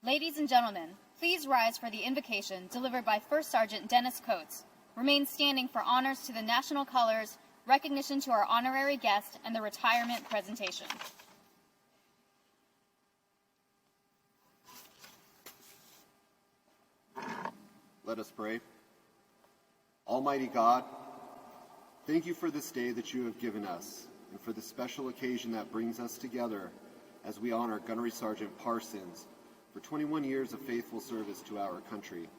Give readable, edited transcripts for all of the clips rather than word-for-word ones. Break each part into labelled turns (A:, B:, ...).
A: Ladies and gentlemen, please rise for the invocation delivered by First Sergeant Dennis Coates. Remain standing for honors to the national colors, recognition to our honorary guest, and the retirement presentation.
B: Let us pray. Almighty God, thank you for this day that you have given us and for the special occasion that brings us together as we honor Gunnery Sergeant Parsons for 21 years of faithful service to our country.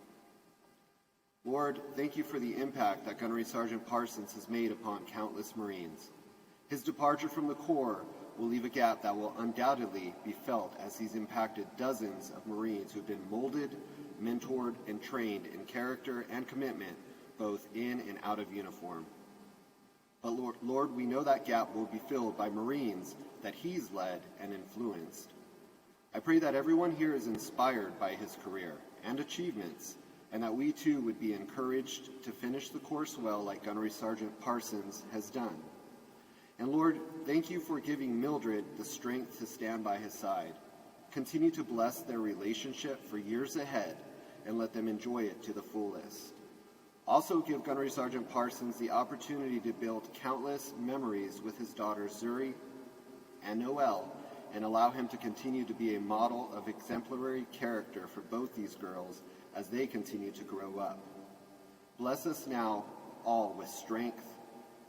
B: Lord, thank you for the impact that Gunnery Sergeant Parsons has made upon countless Marines. His departure from the Corps will leave a gap that will undoubtedly be felt as he's impacted dozens of Marines who've been molded, mentored, and trained in character and commitment, both in and out of uniform. But Lord, we know that gap will be filled by Marines that he's led and influenced. I pray that everyone here is inspired by his career and achievements, and that we too would be encouraged to finish the course well like Gunnery Sergeant Parsons has done. And Lord, thank you for giving Mildred the strength to stand by his side. Continue to bless their relationship for years ahead and let them enjoy it to the fullest. Also give Gunnery Sergeant Parsons the opportunity to build countless memories with his daughters Zuri and Noelle, and allow him to continue to be a model of exemplary character for both these girls as they continue to grow up. Bless us now all with strength,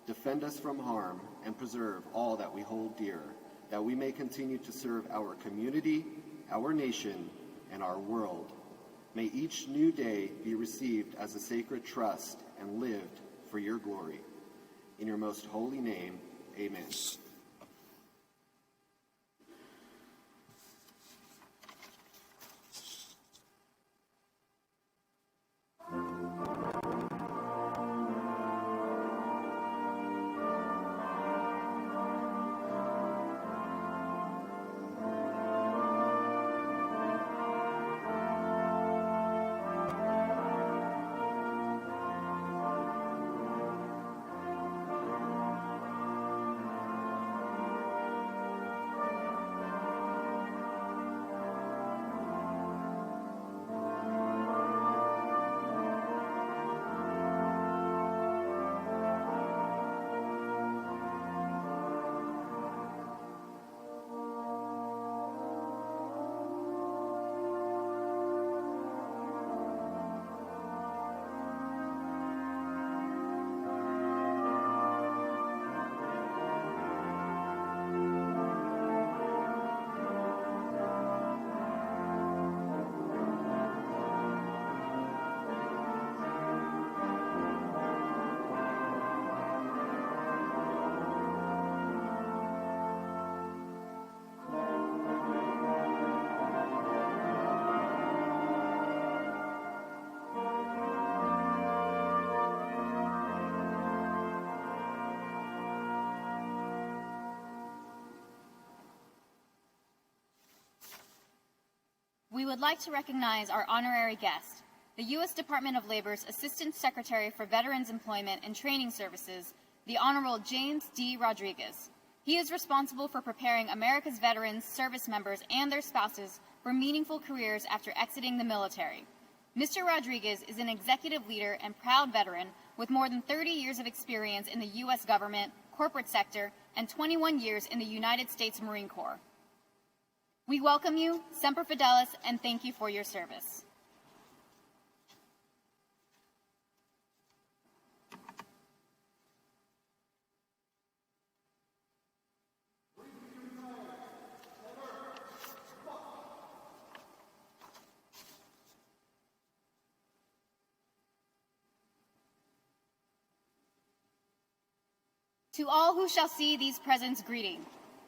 B: defend us from harm, and preserve all that we hold dear, that we may continue to serve our community, our nation, and our world. May each new day be received as a sacred trust and lived for your glory. In your most holy name, amen.
A: We would like to recognize our honorary guest, the U.S. Department of Labor's Assistant Secretary for Veterans Employment and Training Services, the Honorable James D. Rodriguez. He is responsible for preparing America's veterans, service members, and their spouses for meaningful careers after exiting the military. Mr. Rodriguez is an executive leader and proud veteran with more than 30 years of experience in the U.S. government, corporate sector, and 21 years in the United States Marine Corps. We welcome you, Semper Fidelis, and thank you for your service. To all who shall see these presents, greeting.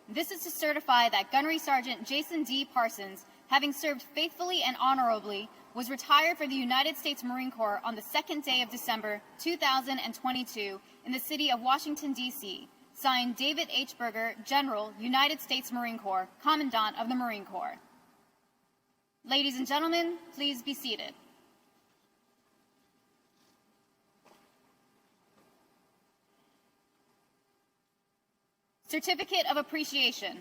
A: This is to certify that Gunnery Sergeant Jason D. Parsons, having served faithfully and honorably, was retired from the United States Marine Corps on the 2nd day of December 2022 in the city of Washington, D.C. Signed, David H. Berger, General, United States Marine Corps, Commandant of the Marine Corps. Ladies and gentlemen, please be seated. Certificate of Appreciation.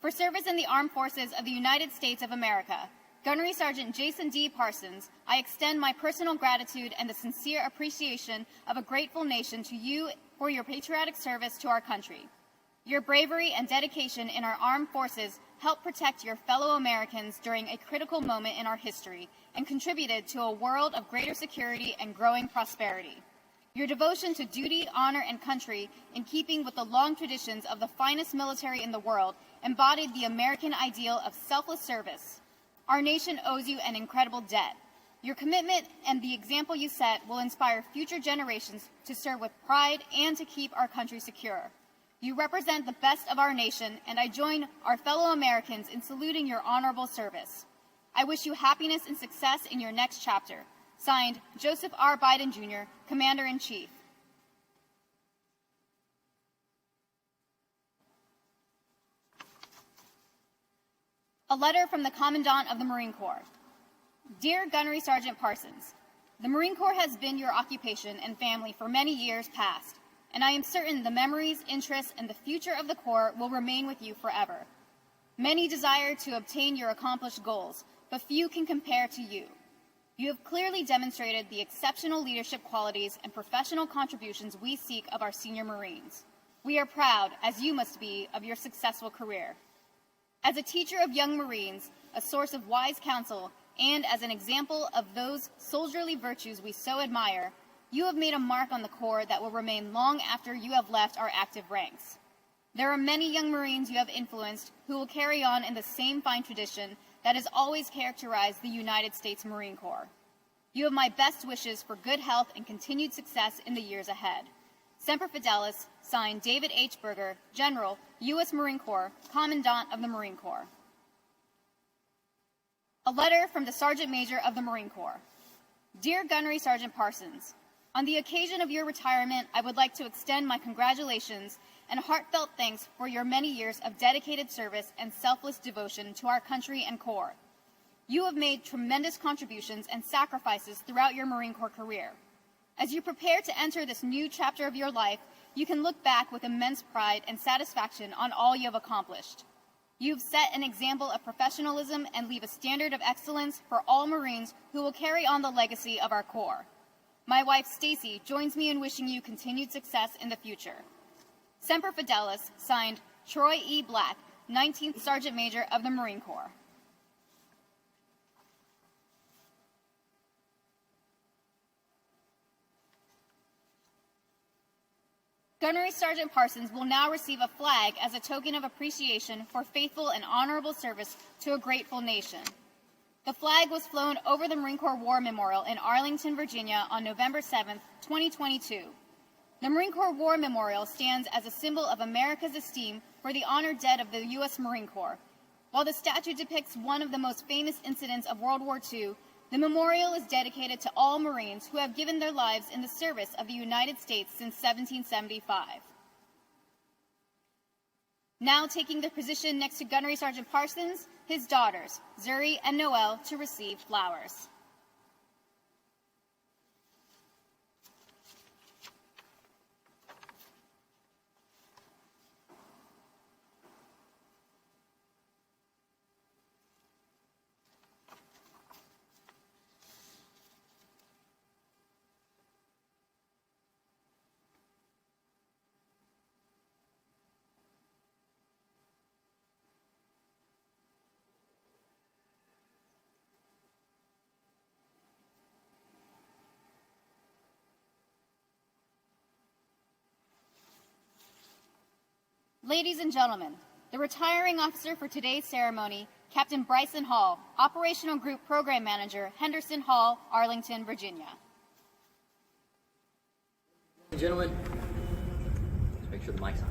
A: For service in the Armed Forces of the United States of America, Gunnery Sergeant GySgt Parsons, I extend my personal gratitude and the sincere appreciation of a grateful nation to you for your patriotic service to our country. Your bravery and dedication in our armed forces helped protect your fellow Americans during a critical moment in our history and contributed to a world of greater security and growing prosperity. Your devotion to duty, honor, and country, in keeping with the long traditions of the finest military in the world, embodied the American ideal of selfless service. Our nation owes you an incredible debt. Your commitment and the example you set will inspire future generations to serve with pride and to keep our country secure. You represent the best of our nation, and I join our fellow Americans in saluting your honorable service. I wish you happiness and success in your next chapter. Signed, Joseph R. Biden, Jr., Commander-in-Chief. A letter from the Commandant of the Marine Corps. Dear Gunnery Sergeant Parsons, the Marine Corps has been your occupation and family for many years past, and I am certain the memories, interests, and the future of the Corps will remain with you forever. Many desire to obtain your accomplished goals, but few can compare to you. You have clearly demonstrated the exceptional leadership qualities and professional contributions we seek of our senior Marines. We are proud, as you must be, of your successful career. As a teacher of young Marines, a source of wise counsel, and as an example of those soldierly virtues we so admire, you have made a mark on the Corps that will remain long after you have left our active ranks. There are many young Marines you have influenced who will carry on in the same fine tradition that has always characterized the United States Marine Corps. You have my best wishes for good health and continued success in the years ahead. Semper Fidelis, signed David H. Berger, General, U.S. Marine Corps, Commandant of the Marine Corps. A letter from the Sergeant Major of the Marine Corps. Dear Gunnery Sergeant Parsons, on the occasion of your retirement, I would like to extend my congratulations and heartfelt thanks for your many years of dedicated service and selfless devotion to our country and Corps. You have made tremendous contributions and sacrifices throughout your Marine Corps career. As you prepare to enter this new chapter of your life, you can look back with immense pride and satisfaction on all you have accomplished. You have set an example of professionalism and leave a standard of excellence for all Marines who will carry on the legacy of our Corps. My wife, Stacy, joins me in wishing you continued success in the future. Semper Fidelis, signed Troy E. Black, 19th Sergeant Major of the Marine Corps. Gunnery Sergeant Parsons will now receive a flag as a token of appreciation for faithful and honorable service to a grateful nation. The flag was flown over the Marine Corps War Memorial in Arlington, Virginia on November 7, 2022. The Marine Corps War Memorial stands as a symbol of America's esteem for the honored dead of the U.S. Marine Corps. While the statue depicts one of the most famous incidents of World War II, the memorial is dedicated to all Marines who have given their lives in the service of the United States since 1775. Now taking their position next to Gunnery Sergeant Parsons, his daughters, Zuri and Noelle, to receive flowers. Ladies and gentlemen, the retiring officer for today's ceremony, Captain Bryson Hall, Operational Group Program Manager, Henderson Hall, Arlington, Virginia.
C: Ladies and gentlemen, let's make sure the mic's on.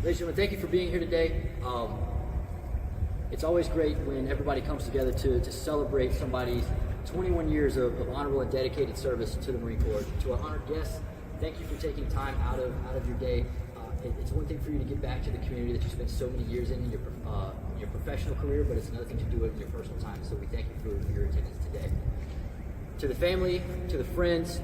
C: Ladies and gentlemen, thank you for being here today. It's always great when everybody comes together to celebrate somebody's 21 years of honorable and dedicated service to the Marine Corps. To our honored guests, thank you for taking time out of your day. It's one thing for you to give back to the community that you spent so many years in your professional career, but it's another thing to do it in your personal time. So we thank you for your attendance today. To the family, to the friends,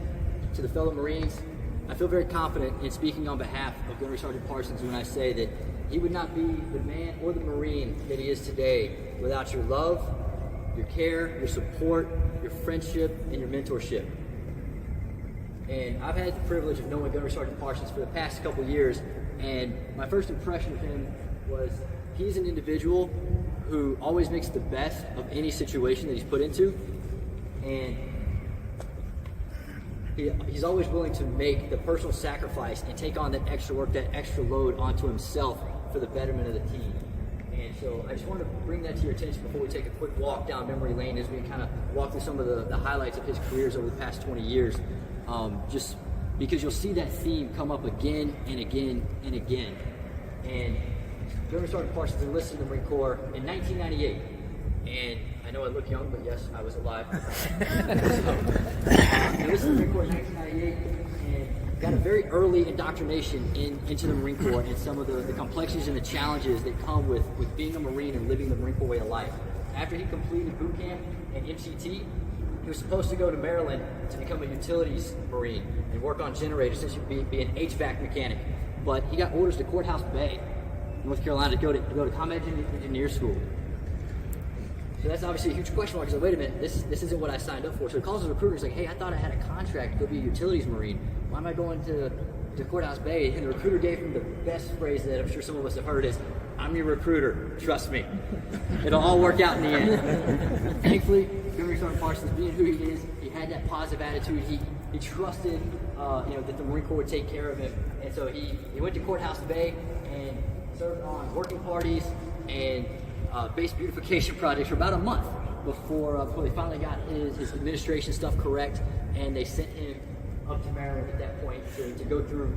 C: to the fellow Marines, I feel very confident in speaking on behalf of Gunnery Sergeant Parsons when I say that he would not be the man or the Marine that he is today without your love, your care, your support, your friendship, and your mentorship. And I've had the privilege of knowing GySgt Parsons for the past couple years, and my first impression of him was he's an individual who always makes the best of any situation that he's put into, and he's always willing to make the personal sacrifice and take on that extra work, that extra load onto himself for the betterment of the team. And so I just wanted to bring that to your attention before we take a quick walk down memory lane as we kind of walk through some of the highlights of his careers over the past 20 years. Just because you'll see that theme come up again and again and again. And GySgt Parsons enlisted in the Marine Corps in 1998. And I know I look young, but yes, I was alive. I enlisted in the Marine Corps in 1998 and got a very early indoctrination into the Marine Corps and some of the complexities and the challenges that come with being a Marine and living the Marine Corps way of life. After he completed boot camp and MCT, he was supposed to go to Maryland to become a utilities Marine and work on generators, essentially be an HVAC mechanic. But he got orders to Courthouse Bay, North Carolina, to go to ComEd Engineer School. So that's obviously a huge question mark. He's like, wait a minute, this isn't what I signed up for. So he calls his recruiter. He's like, hey, I thought I had a contract to go be a utilities Marine. Why am I going to Courthouse Bay? And the recruiter gave him the best phrase that I'm sure some of us have heard is, I'm your recruiter, trust me. It'll all work out in the end. Thankfully, GySgt Parsons, being who he is, he had that positive attitude. He trusted that the Marine Corps would take care of him. And so he went to Courthouse Bay and served on working parties and base beautification projects for about a month before they finally got his administration stuff correct, and they sent him up to Maryland at that point to go through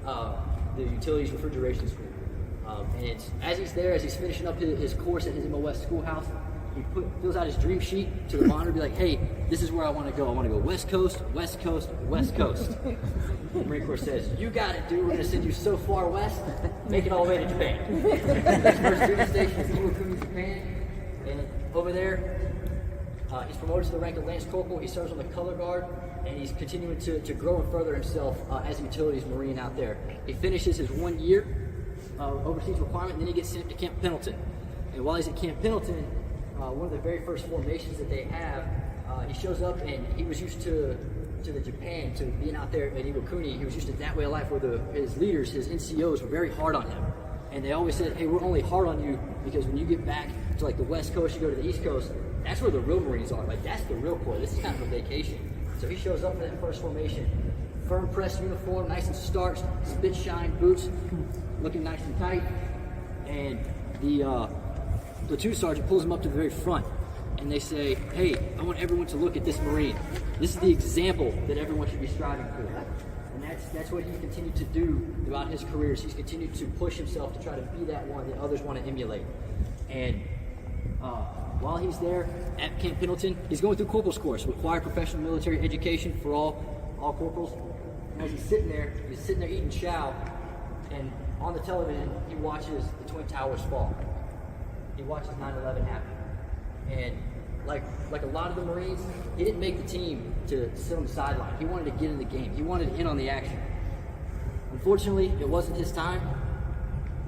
C: the utilities refrigeration school. And as he's there, as he's finishing up his course at his MOS schoolhouse, he fills out his dream sheet to the monitor, be like, hey, this is where I want to go. I want to go West Coast, West Coast, West Coast. The Marine Corps says, you got it, dude. We're going to send you so far west, make it all the way to Japan. His first duty station is Iwakuni, Japan. And over there, he's promoted to the rank of Lance Corporal. He serves on the color guard, and he's continuing to grow and further himself as a utilities Marine out there. He finishes his 1 year overseas requirement, and then he gets sent to Camp Pendleton. And while he's at Camp Pendleton, one of the very first formations that they have, he shows up, and he was used to the Japan, to being out there at Iwakuni. He was used to that way of life where his leaders, his NCOs, were very hard on him. And they always said, hey, we're only hard on you because when you get back to like the West Coast, you go to the East Coast, that's where the real Marines are. Like, that's the real Corps. This is kind of a vacation. So he shows up for that first formation. Firm press uniform, nice and starched, spit shine boots, looking nice and tight. And the platoon sergeant pulls him up to the very front, and they say, hey, I want everyone to look at this Marine. This is the example that everyone should be striving for. And that's what he's continued to do throughout his careers. He's continued to push himself to try to be that one that others want to emulate. And while he's there at Camp Pendleton, he's going through corporal's course, required professional military education for all corporals. And as he's sitting there eating chow, and on the television, he watches the Twin Towers fall. He watches 9/11 happen. And like a lot of the Marines, he didn't make the team to sit on the sideline. He wanted to get in the game. He wanted in on the action. Unfortunately, it wasn't his time.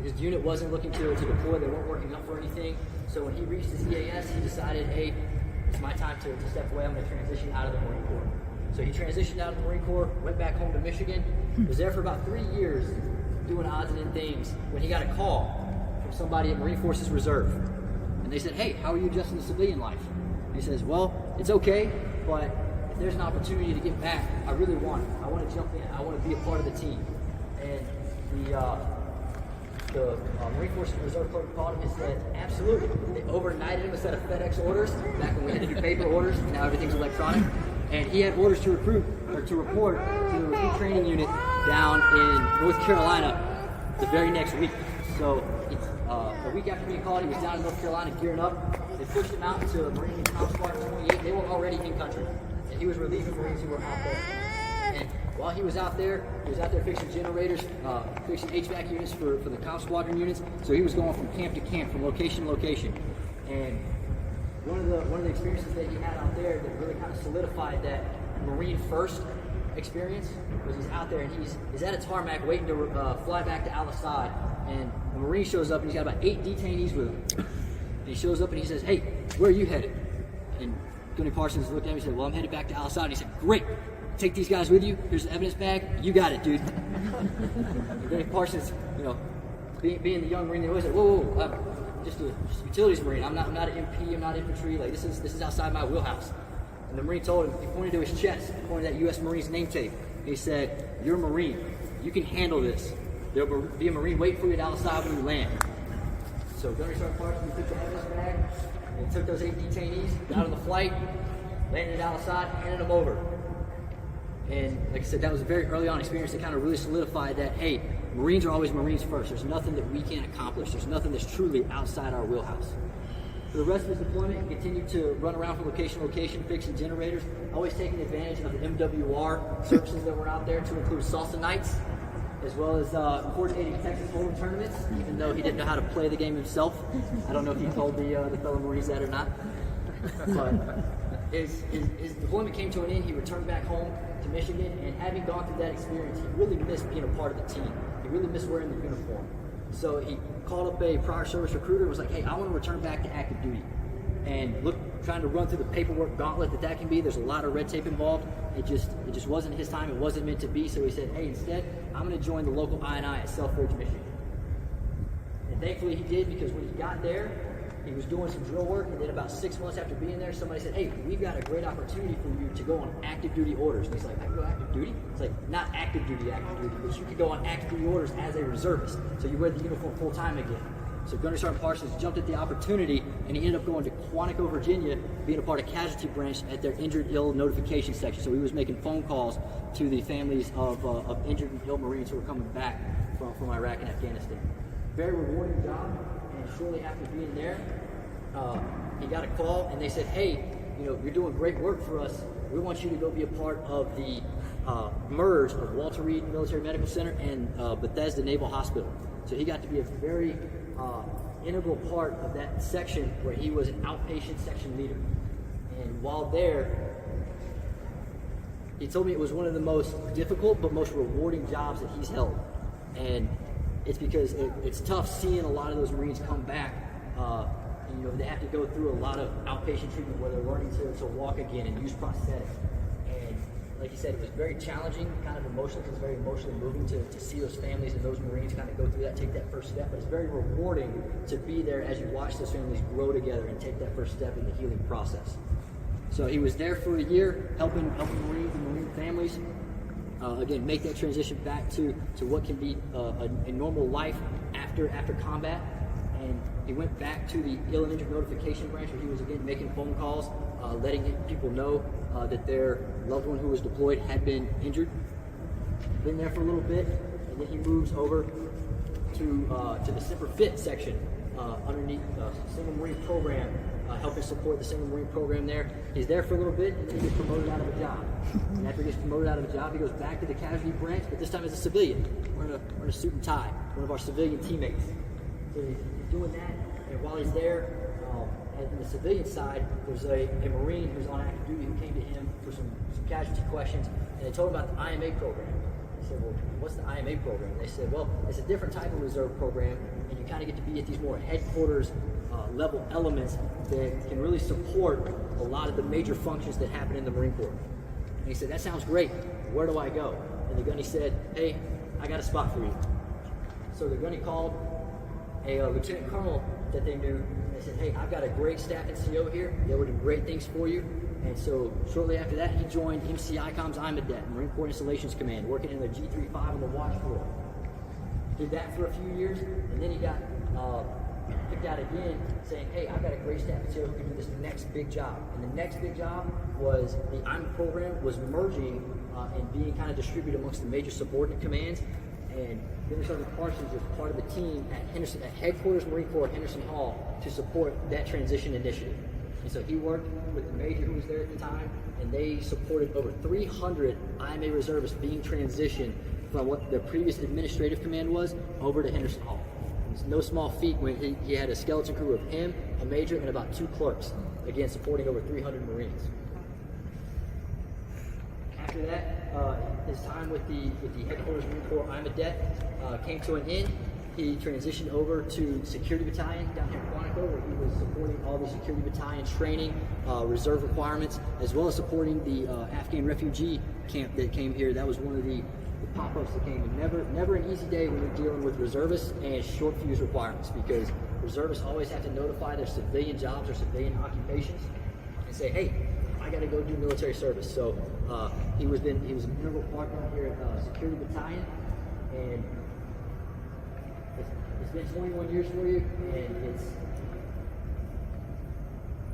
C: His unit wasn't looking to deploy. They weren't working up for anything. So when he reached his EAS, he decided, hey, it's my time to step away. I'm going to transition out of the Marine Corps. So he transitioned out of the Marine Corps, went back home to Michigan, was there for about 3 years doing odds and ends things when he got a call from somebody at Marine Forces Reserve. And they said, hey, how are you adjusting to civilian life? And he says, well, it's okay, but if there's an opportunity to get back, I really want it. I want to jump in. I want to be a part of the team. And the Marine Forces Reserve clerk called him and said, absolutely. They overnighted him a set of FedEx orders back when we had to do paper orders. Now everything's electronic. And he had orders to report to the recruit training unit down in North Carolina the very next week. So a week after being called, he was down in North Carolina gearing up. They pushed him out to Marine Comm Squadron 28. They were already in country. And he was relieving Marines who were out there. And while he was out there fixing generators, fixing HVAC units for the Comm Squadron units. So he was going from camp to camp, from location to location. And one of the experiences that he had out there that really kind of solidified that Marine first experience was he's out there and he's at a tarmac waiting to fly back to Al-Assad, and a Marine shows up and he's got about 8 detainees with him. And he shows up and he says, hey, where are you headed? And Gunny Parsons looked at me and said, well, I'm headed back to Al-Assad. And he said, great, take these guys with you. Here's the evidence bag. You got it, dude. And Gunny Parsons, being the young Marine, they always said, whoa, I'm just a utilities Marine. I'm not an MP, I'm not infantry. Like, this is outside my wheelhouse. And the Marine told him, he pointed to his chest, he pointed at U.S. Marine's name tape. He said, you're a Marine. You can handle this. There'll be a Marine waiting for you at Al-Assad when you land. So Gunnery Sergeant Parsons took the evidence bag, and took those 8 detainees, got on the flight, landed at Al-Assad, handed them over. And like I said, that was a very early on experience that kind of really solidified that, hey, Marines are always Marines first. There's nothing that we can't accomplish. There's nothing that's truly outside our wheelhouse. For the rest of his deployment, he continued to run around from location to location, fixing generators, always taking advantage of the MWR services that were out there, to include salsa nights, as well as coordinating Texas Hold'em tournaments, even though he didn't know how to play the game himself. I don't know if he told the fellow Marines that or not. But his deployment came to an end. He returned back home to Michigan, and having gone through that experience, he really missed being a part of the team. He really missed wearing the uniform. So he called up a prior service recruiter and was like, hey, I want to return back to active duty. And trying to run through the paperwork gauntlet that can be, there's a lot of red tape involved. It just wasn't his time. It wasn't meant to be. So he said, hey, instead, I'm going to join the local I&I at Selfridge, Michigan. And thankfully he did, because when he got there, he was doing some drill work, and then about 6 months after being there, somebody said, hey, we've got a great opportunity for you to go on active duty orders. And he's like, I can go active duty? It's like, not active duty, but you could go on active duty orders as a reservist. So you wear the uniform full time again. So Gunnery Sergeant Parsons jumped at the opportunity, and he ended up going to Quantico, Virginia, being a part of casualty branch at their injured ill notification section. So he was making phone calls to the families of injured and ill Marines who were coming back from Iraq and Afghanistan. Very rewarding job, and shortly after being there, he got a call, and they said, hey, you're doing great work for us. We want you to go be a part of the merge of Walter Reed Military Medical Center and Bethesda Naval Hospital. So he got to be a very integral part of that section, where he was an outpatient section leader. And while there, he told me it was one of the most difficult but most rewarding jobs that he's held. And it's because it's tough seeing a lot of those Marines come back. They have to go through a lot of outpatient treatment where they're learning to walk again and use prosthetics. And like you said, it was very challenging, kind of emotional, because it's very emotionally moving to see those families and those Marines kind of go through that, take that first step. But it's very rewarding to be there as you watch those families grow together and take that first step in the healing process. So he was there for a year, helping Marines and Marine families, again, make that transition back to what can be a normal life after combat. And he went back to the ill and injured notification branch, where he was again making phone calls, letting people know that their loved one who was deployed had been injured. Been there for a little bit, and then he moves over to the Semper Fit section underneath the Single Marine Program, helping support the Single Marine Program there. He's there for a little bit, and then he gets promoted out of a job. And after he gets promoted out of a job, he goes back to the casualty branch, but this time as a civilian. Wearing a suit and tie, one of our civilian teammates. So he's doing that, and while he's there, on the civilian side, there's a Marine who's on active duty who came to him for some casualty questions, and they told him about the IMA program. He said, well, what's the IMA program? And they said, well, it's a different type of reserve program, and you kind of get to be at these more headquarters level elements that can really support a lot of the major functions that happen in the Marine Corps. And he said, that sounds great. Where do I go? And the gunny said, hey, I got a spot for you. So the gunny called a lieutenant colonel that they knew, and they said, hey, I've got a great staff NCO here. They will do great things for you. And so shortly after that, he joined MCICOM's IMADET, Marine Corps Installations Command, working in the G35 on the watch floor. Did that for a few years, and then he got picked out again, saying, hey, I've got a great staff NCO who can do this next big job. And the next big job was the IMA program was merging and being kind of distributed amongst the major subordinate commands. And Gunnery Sergeant Parsons was part of the team at Headquarters Marine Corps at Henderson Hall to support that transition initiative. And so he worked with the major who was there at the time, and they supported over 300 IMA reservists being transitioned from what the previous administrative command was over to Henderson Hall. It's no small feat when he had a skeleton crew of him, a major, and about 2 clerks, again supporting over 300 Marines. After that, his time with the Headquarters Marine Corps IMADET came to an end. he transitioned over to security battalion down here in Quantico, where he was supporting all the security battalion training, reserve requirements, as well as supporting the Afghan refugee camp that came here. That was one of the pop-ups that came. And never an easy day when you're dealing with reservists and short fuse requirements, because reservists always have to notify their civilian jobs or civilian occupations and say, hey, I got to go do military service. So he was an integral part down here at security battalion, and it's been 21 years for you, and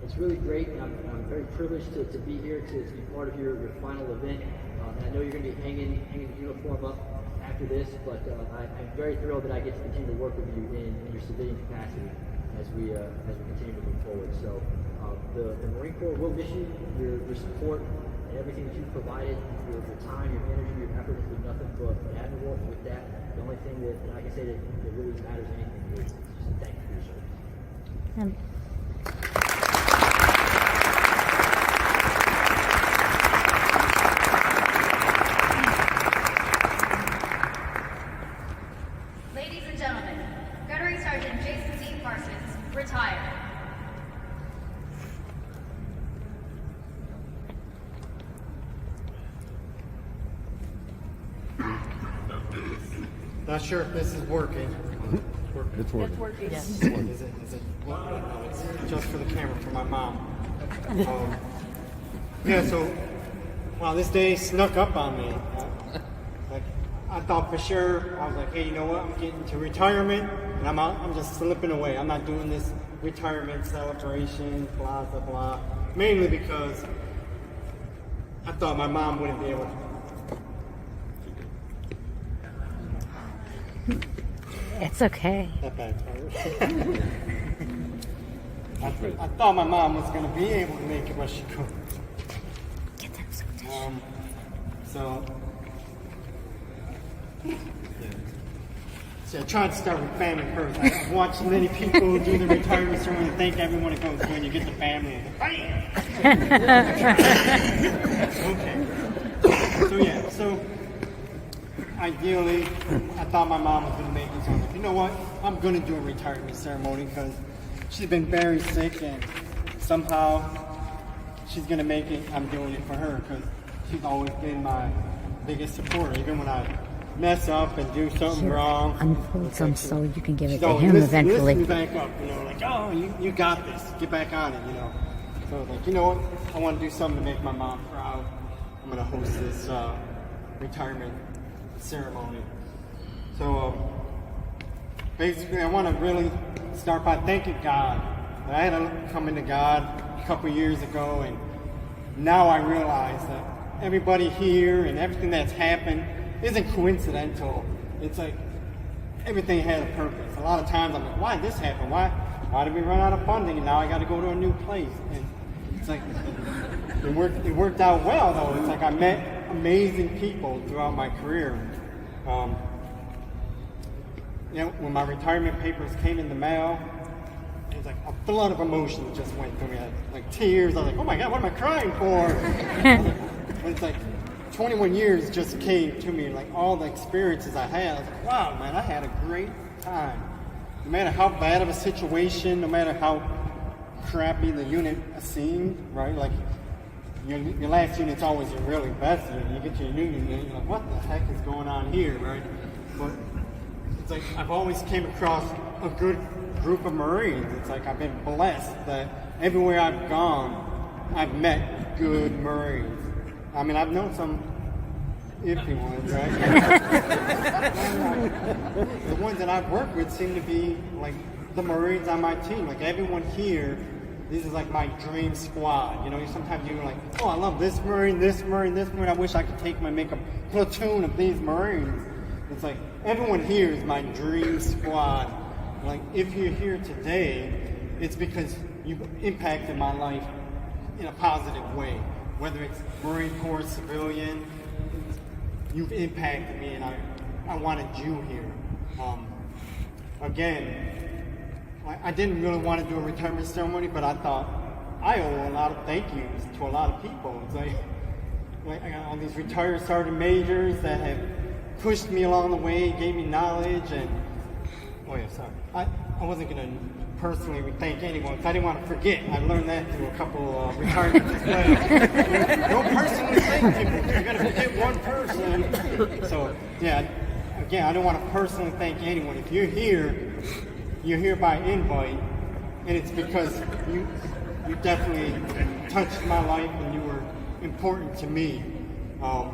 C: it's really great, and I'm very privileged to be here to be part of your final event. And I know you're going to be hanging the uniform up after this, but I'm very thrilled that I get to continue to work with you in your civilian capacity as we continue to move forward. So the Marine Corps will miss you, your support, and everything that you've provided, your time, your energy, your effort has been nothing but admirable. And with that, the only thing that I can say that really matters anything is just a thank you for your service.
A: Ladies and gentlemen, Gunnery Sergeant GySgt Parsons, retired.
D: Not sure if this is working.
E: It's working.
F: Yes.
D: Is it working? No, it's just for the camera for my mom. Yeah, so, wow, this day snuck up on me. I thought for sure, I was like, hey, you know what? I'm getting to retirement, and I'm just slipping away. I'm not doing this retirement celebration, blah, blah, blah. Mainly because I thought my mom wouldn't be able to.
F: It's okay.
D: That backfired. I thought my mom was going to be able to make it, but she couldn't.
F: Get them some tissue.
D: So I tried to start with family first. I've watched many people do the retirement ceremony and thank everyone that goes when you get the family. Okay. So ideally, I thought my mom was going to make it. So I was like, you know what? I'm going to do a retirement ceremony because she's been very sick, and somehow she's going to make it. I'm doing it for her because she's always been my biggest supporter, even when I mess up and do something wrong.
F: Unfold some so you can give it
D: She's
F: to
D: always
F: him
D: listen
F: eventually.
D: me back up, like, oh, you got this. Get back on it, So I was like, you know what? I want to do something to make my mom proud. I'm going to host this retirement ceremony. So basically, I want to really start by thanking God. I had to come into God a couple years ago, and now I realize that everybody here and everything that's happened isn't coincidental. It's like everything had a purpose. A lot of times I'm like, why did this happen? Why did we run out of funding and now I got to go to a new place? And it's like it worked out well though. It's like I met amazing people throughout my career. When my retirement papers came in the mail, it was like a flood of emotions just went through me. Like tears. I was like, oh my God, what am I crying for? But it's like 21 years just came to me, like all the experiences I had. I was like, wow, man, I had a great time. No matter how bad of a situation, no matter how crappy the unit seemed, right? Like your last unit's always your really best unit. You get to your new unit, you're like, what the heck is going on here, right? But it's like I've always came across a good group of Marines. It's like I've been blessed that everywhere I've gone, I've met good Marines. I mean, I've known some iffy ones, right? The ones that I've worked with seem to be like the Marines on my team. Like everyone here, this is like my dream squad. Sometimes you're like, oh, I love this Marine, this Marine, this Marine. I wish I could make a platoon of these Marines. It's like everyone here is my dream squad. Like if you're here today, it's because you've impacted my life in a positive way. Whether it's Marine Corps, civilian, you've impacted me, and I wanted you here. Again, I didn't really want to do a retirement ceremony, but I thought I owe a lot of thank yous to a lot of people. It's like I got all these retired sergeant majors that have pushed me along the way, gave me knowledge, and Oh yeah, sorry. I wasn't gonna personally thank anyone because I didn't want to forget. I learned that through a couple retirements as well. Don't personally thank people. You're gonna forget one person. So yeah, again, I don't want to personally thank anyone. If you're here by invite, and it's because you definitely touched my life and you were important to me. Let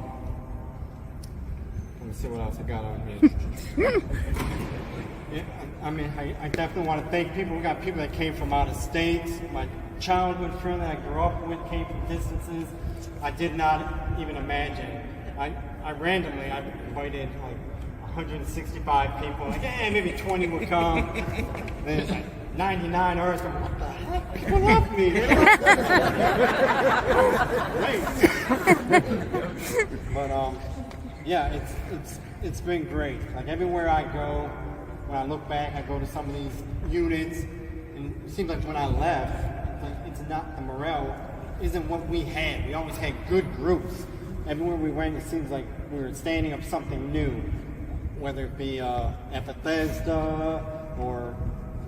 D: me see what else I got on here. Yeah, I mean, I definitely want to thank people. We got people that came from out of state. My childhood friend that I grew up with came from distances I did not even imagine. I randomly invited like 165 people. Like, hey, maybe 20 would come. Then it's like 99 hours. I'm like, what the heck? People love me. Great. But yeah, it's been great. Like everywhere I go, when I look back, I go to some of these units, and it seems like when I left, it's not, the morale isn't what we had. We always had good groups. Everywhere we went, it seems like we were standing up something new, whether it be at Bethesda or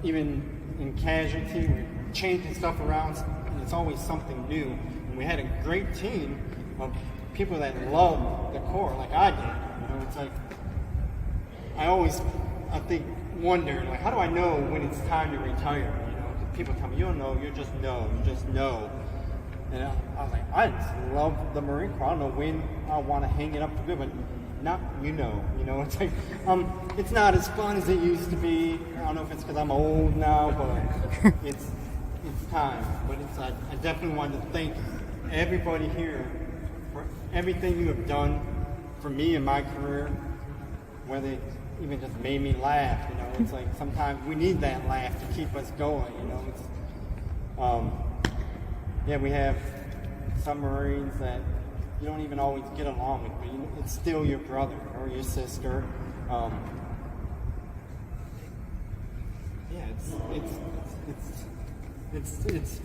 D: even in casualty. We're changing stuff around, and it's always something new. And we had a great team of people that love the Corps like I did. You know, it's like I think wonder, like, how do I know when it's time to retire? You know, people tell me, you don't know, you just know. And I was like, I just love the Marine Corps. I don't know when I want to hang it up for good, but not, you know, it's like, it's not as fun as it used to be. I don't know if it's because I'm old now, but it's time. But I definitely wanted to thank everybody here for everything you have done for me in my career, whether it even just made me laugh. You know, it's like sometimes we need that laugh to keep us going. You know, it's yeah, we have some Marines that you don't even always get along with, but it's still your brother or your sister. Yeah,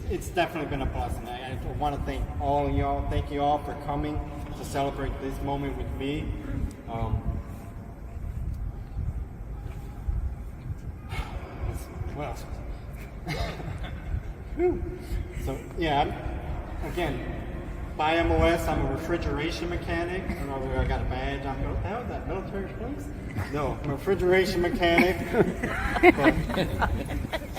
D: it's definitely been a blessing. I want to thank all of y'all. Thank you all for coming to celebrate this moment with me. What else? So yeah, again, by MOS, I'm a refrigeration mechanic. I don't know whether I got a badge. I'm going, how is that, military police? No, I'm a refrigeration mechanic. But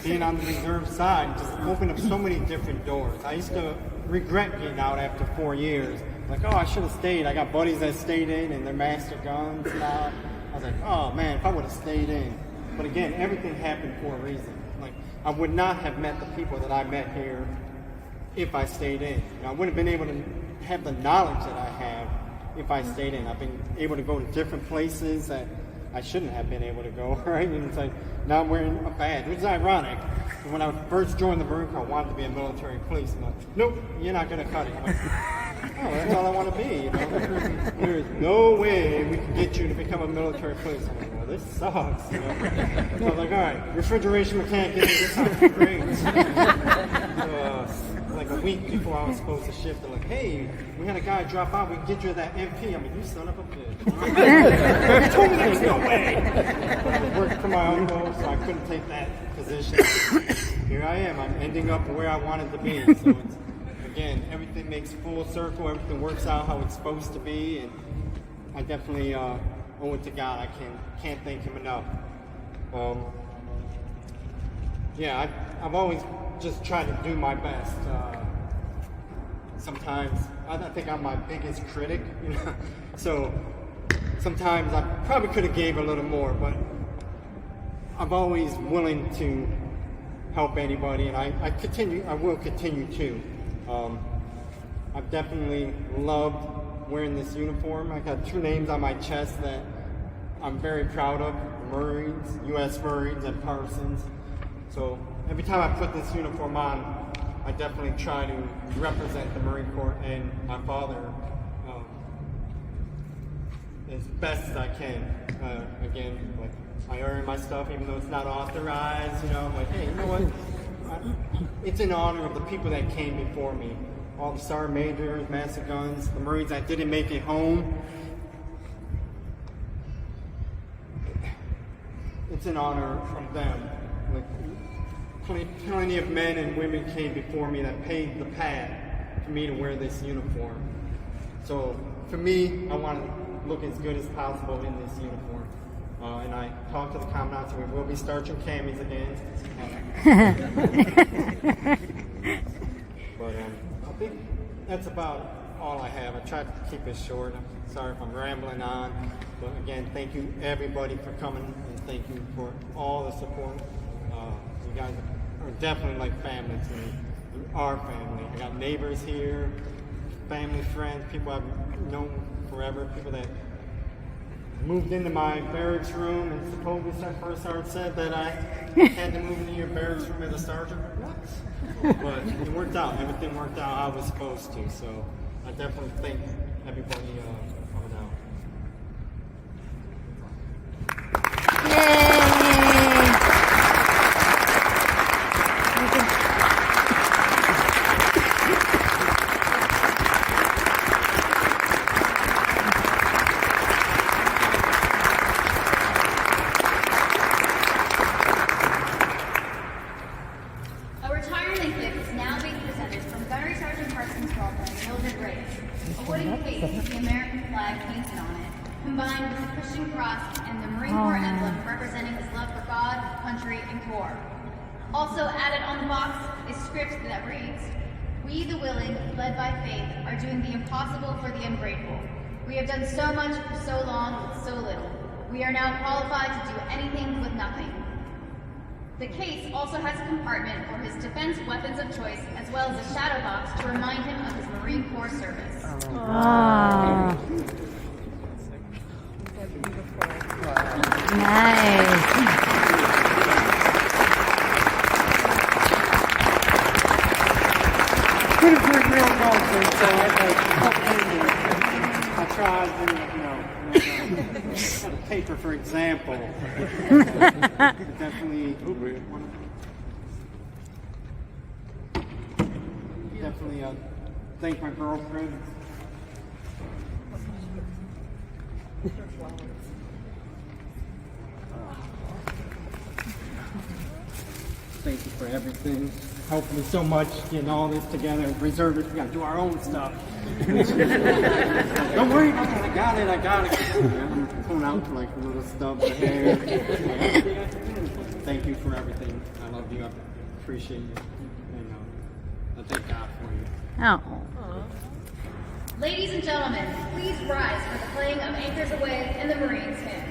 D: being on the reserve side just opened up so many different doors. I used to regret getting out after 4 years. Like, oh, I should have stayed. I got buddies that stayed in and they're master guns now. I was like, oh man, if I would have stayed in. But again, everything happened for a reason. Like, I would not have met the people that I met here if I stayed in. You know, I wouldn't have been able to have the knowledge that I have if I stayed in. I've been able to go to different places that I shouldn't have been able to go, right? And it's like, now I'm wearing a badge, which is ironic. When I first joined the Marine Corps, I wanted to be a military police. And I'm like, nope, you're not going to cut it. I'm like, oh, that's all I want to be. You know? There's no way we can get you to become a military police. I'm like, well, this sucks. You know? So I was like, all right, refrigeration mechanic, this sounds great. Like a week before I was supposed to shift, they're like, hey, we had a guy drop out, we can get you that MP. I'm like, you son of a bitch. You told me there was no way. I worked for my uncle, so I couldn't take that position. Here I am, I'm ending up where I wanted to be. So it's, again, everything makes full circle, everything works out how it's supposed to be, and I definitely owe it to God. I can't thank him enough. Yeah, I've always just tried to do my best. Sometimes I think I'm my biggest critic, you know. So sometimes I probably could have gave a little more, but I'm always willing to help anybody, and I will continue to. I've definitely loved wearing this uniform. I got 2 names on my chest that I'm very proud of: Marines, U.S. Marines, and Parsons. So every time I put this uniform on, I definitely try to represent the Marine Corps and my father as best as I can. Again, like, I earn my stuff even though it's not authorized. You know, I'm like, hey, you know what? It's in honor of the people that came before me. All the sergeant majors, master guns, the Marines that didn't make it home. it's an honor from them. Like, plenty of men and women came before me that paved the path for me to wear this uniform. So for me, I want to look as good as possible in this uniform. And I talked to the commandant, so we will be starching camis again. But I think that's about all I have. I tried to keep it short. I'm sorry if I'm rambling on. But again, thank you everybody for coming, and thank you for all the support. You guys are definitely like family to me. You are family. I got neighbors here, family, friends, people I've known forever, people that moved into my barracks room, and supposedly First Sergeant said that I had to move into your barracks room as a sergeant. What? But it worked out. Everything worked out how I was supposed to. So I definitely thank everybody coming out.
A: A retirement gift is now being presented from Gunnery Sergeant Parsons' girlfriend, Mildred Grace. A wooden case with the American flag painted on it, combined with the Christian cross and the Marine Corps emblem representing his love for God, country, and Corps. Also added on the box is script that reads, "We the willing, led by faith, are doing the impossible for the ungrateful. We have done so much for so long with so little. We are now qualified to do anything with nothing." The case also has a compartment for his defense weapons of choice, as well as a shadow box to remind him of his Marine Corps service.
F: Oh. Nice.
D: Couldn't put real culture, so I tried to, got a paper for example. Definitely thank my girlfriend. Thank you for everything. Helped me so much getting all this together. Reservists, we gotta do our own stuff. Don't worry about that. I got it. I'm pulling out like little stuff, the hair. Thank you for everything. I love you. I appreciate you. And I thank God for you.
F: Oh.
A: Ladies and gentlemen, please rise for the playing of Anchors Away and the Marines hymn.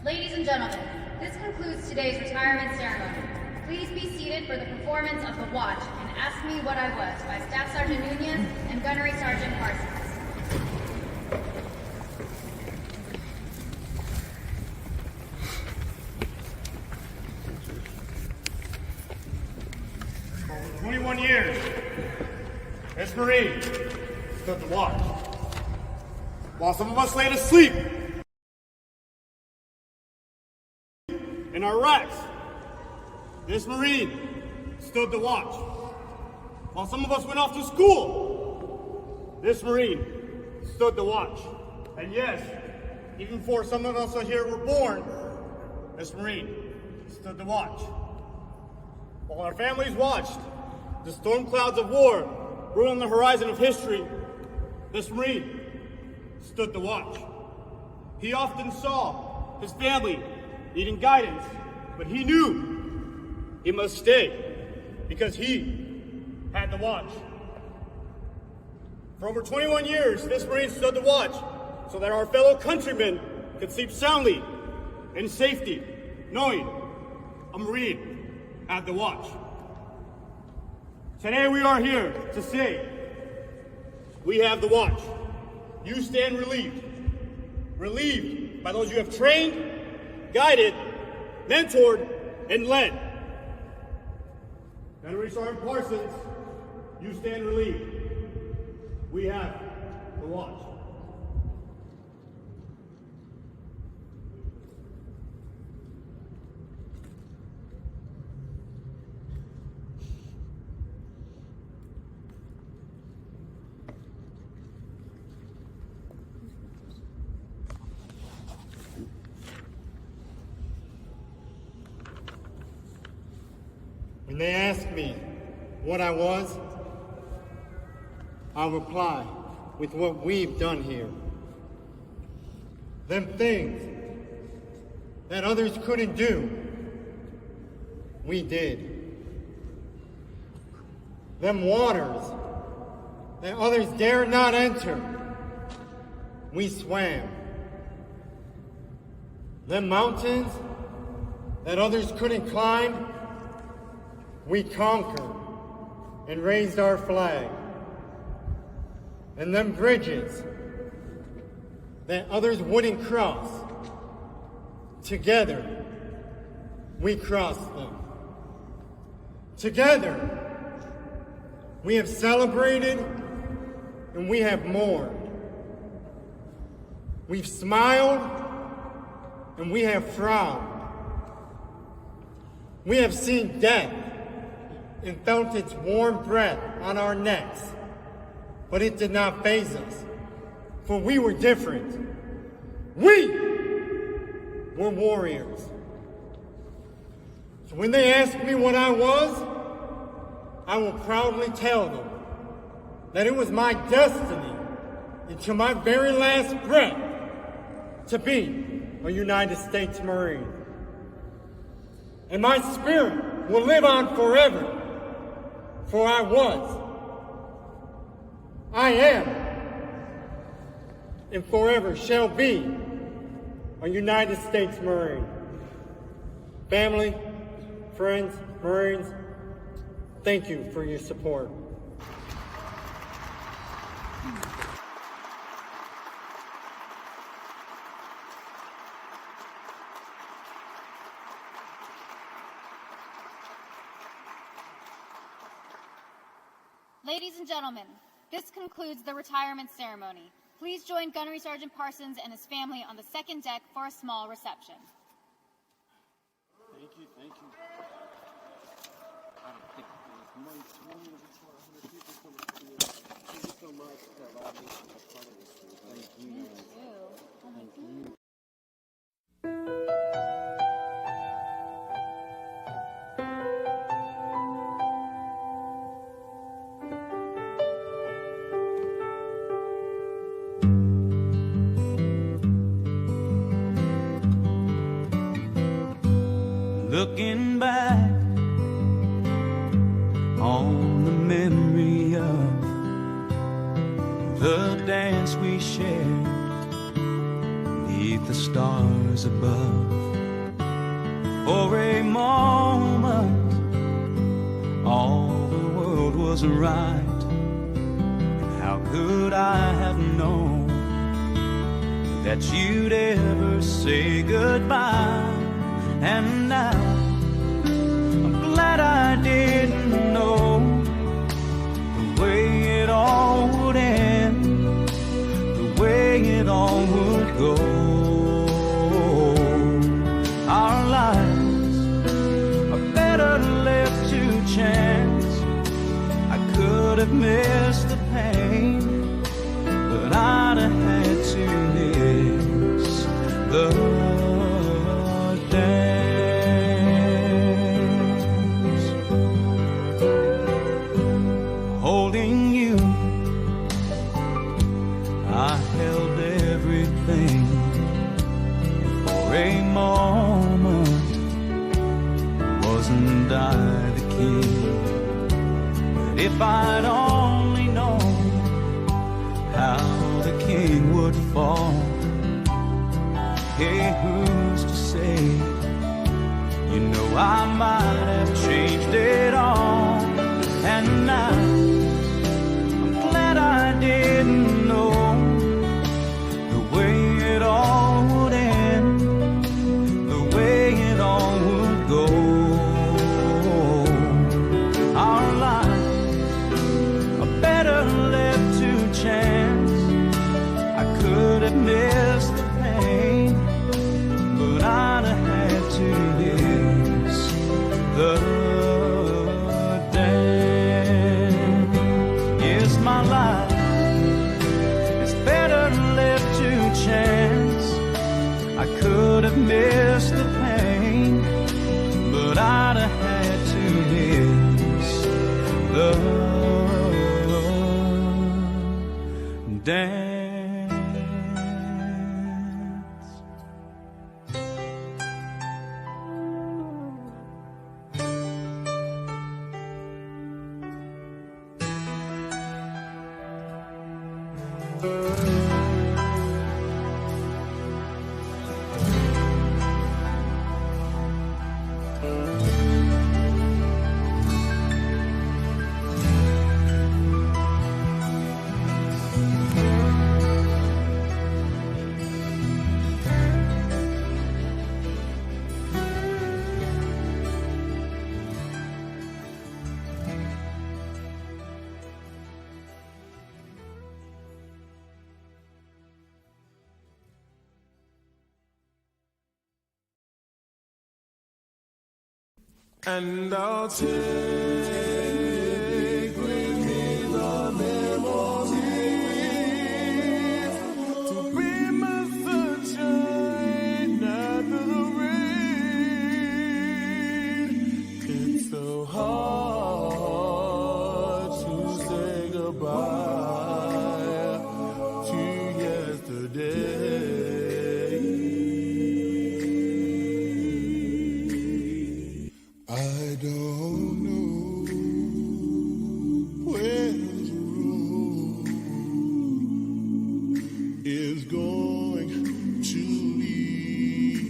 A: Ladies and gentlemen, this concludes today's retirement ceremony. Please be seated for the performance of The Watch and Ask Me What I Was by Staff Sergeant Nunez and Gunnery Sergeant Parsons.
G: For 21 years, as Marine, stood the watch. While some of us lay to sleep in our racks, this Marine stood the watch. While some of us went off to school, this Marine stood the watch. And yes, even before some of us here were born, this Marine stood the watch. While our families watched the storm clouds of war roll on the horizon of history, this Marine stood the watch. He often saw his family needing guidance, but he knew he must stay because he had the watch. For over 21 years, this Marine stood the watch so that our fellow countrymen could sleep soundly in safety, knowing a Marine had the watch. Today we are here to say, we have the watch. You stand relieved. Relieved by those you have trained, guided, mentored, and led. GySgt Parsons, you stand relieved. We have the watch.
D: When they ask me what I was, I'll reply with what we've done here. Them things that others couldn't do, we did. Them waters that others dared not enter, we swam. Them mountains that others couldn't climb, we conquered and raised our flag. And them bridges that others wouldn't cross, together we crossed them. Together we have celebrated and we have mourned. We've smiled and we have frowned. We have seen death and felt its warm breath on our necks, but it did not faze us, for we were different. We were warriors. So when they ask me what I was, I will proudly tell them that it was my destiny until my very last breath to be a United States Marine. And my spirit will live on forever. For I was, I am, and forever shall be a United States Marine. Family, friends, Marines, thank you for your support.
A: Ladies and gentlemen, this concludes the retirement ceremony. Please join Gunnery Sergeant Parsons and his family on the second deck for a small reception.
B: Thank you, thank you. I don't think there's people coming through. Thank you so much for allowing me to be part of this. Thank you. Thank you.
H: Looking back on the memory of the dance we shared beneath the stars above. For a moment, all the world was right. And how could I have known that you'd ever say goodbye? And now, I'm glad I didn't know the way it all would end, the way it all would go. Our lives are better left to chance. I could have missed the pain, but I'd moment, wasn't I the king? But if I'd only known how the king would fall, hey, who's to say? You know, I might have changed it all. And now I'm glad I didn't know the way it all would end, the way it all would go. Our lives are better left to chance. I could have missed the pain, but I'd have had to miss the dance. Yes, my life is better left to chance. I could have missed the pain, but I'd have had to miss the dance.
I: And I'll take with me the memories to be my sunshine after the rain. It's so hard to say goodbye to yesterday. I don't know where this road is going to lead.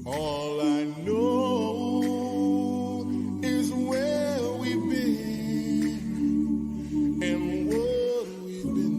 I: All I know is where we've been and what we've been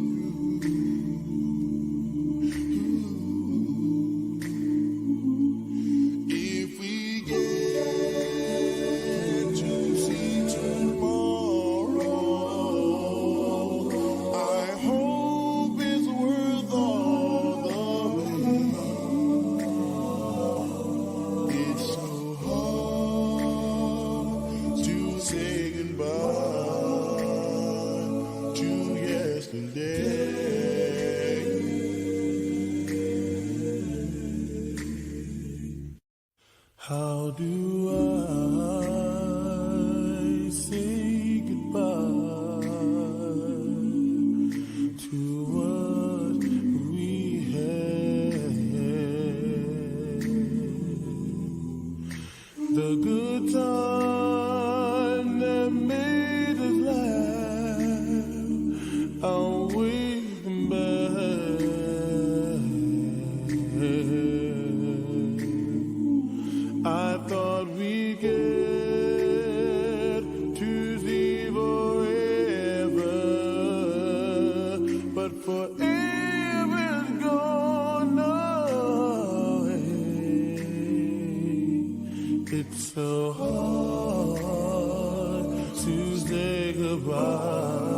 I: How do I say goodbye to what we had? The good time that made us laugh, I'll wait them back. I thought we'd get to see forever, but forever's gone away. It's so hard to say goodbye.